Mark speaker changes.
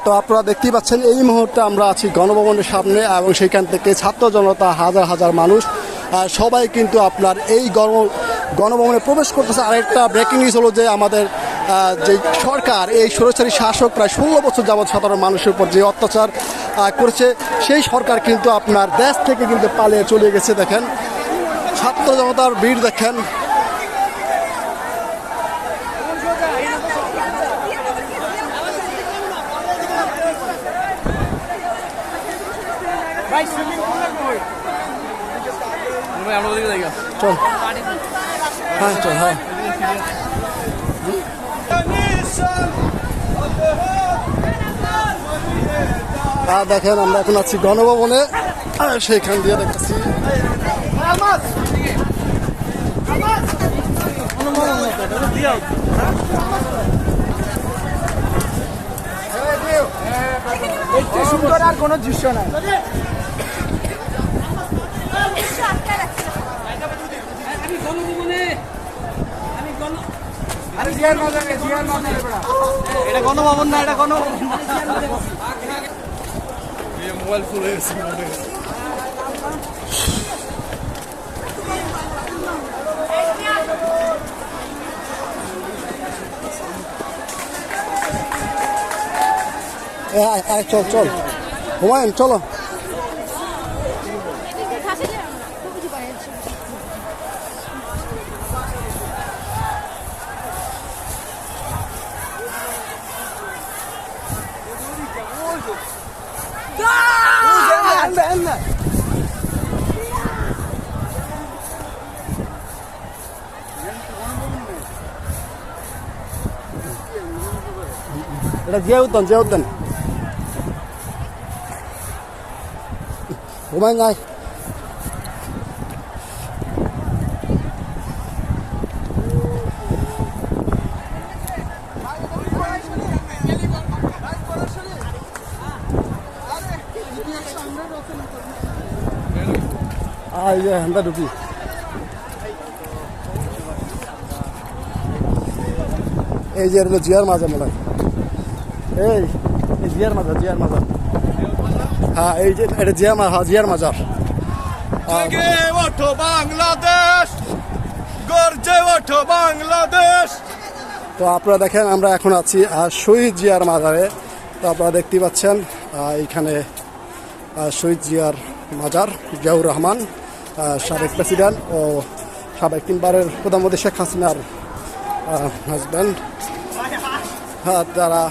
Speaker 1: তো আপনারা দেখতেই পাচ্ছেন এই মুহূর্তে আমরা আছি গণভবনের সামনে এবং সেখান থেকে ছাত্র জনতা হাজার হাজার মানুষ সবাই কিন্তু আপনার এই গণভবনে প্রবেশ করতেছে। আরেকটা ব্রেকিং নিউজ হলো যে আমাদের যে সরকার এই স্বৈরাচারী শাসক প্রায় 16 বছর যাবৎ সাধারণ মানুষের উপর যে অত্যাচার করেছে সেই সরকার কিন্তু আপনার দেশ থেকে কিন্তু পালিয়ে চলে গেছে। দেখেন ছাত্র জনতার ভিড় দেখেন। চল হ্যাঁ চল হ্যাঁ দেখেন আমরা এখন আছি গণভবনে, সেইখান দিয়ে দেখতেছি
Speaker 2: সুন্দর আর কোনো দৃশ্য নাই।
Speaker 1: এটা গণভবন না, এটা গণভবন
Speaker 3: মোবাইল ফুল হয়ে গেছে।
Speaker 1: চল চল হুমায়ুন চলো। এটা জিয়া উদ্যান হুমায়ুন আয়। আমরা ঢুকি। এই যে হলো জিয়ার মাজার মনে হয়, এই জিয়ার মাজার হ্যাঁ এই যে এটা জিয়ার মাজার।
Speaker 3: ওঠো বাংলাদেশ, গর্জে ওঠো বাংলাদেশ।
Speaker 1: তো আপনারা দেখেন আমরা এখন আছি শহীদ জিয়ার মাজারে। তো আপনারা দেখতে পাচ্ছেন এইখানে শহীদ জিয়ার মাজার, জিয়াউর রহমান সাবেক প্রেসিডেন্ট ও সাবেক 3বারের প্রধানমন্ত্রী শেখ হাসিনার হাজব্যান্ড। তারা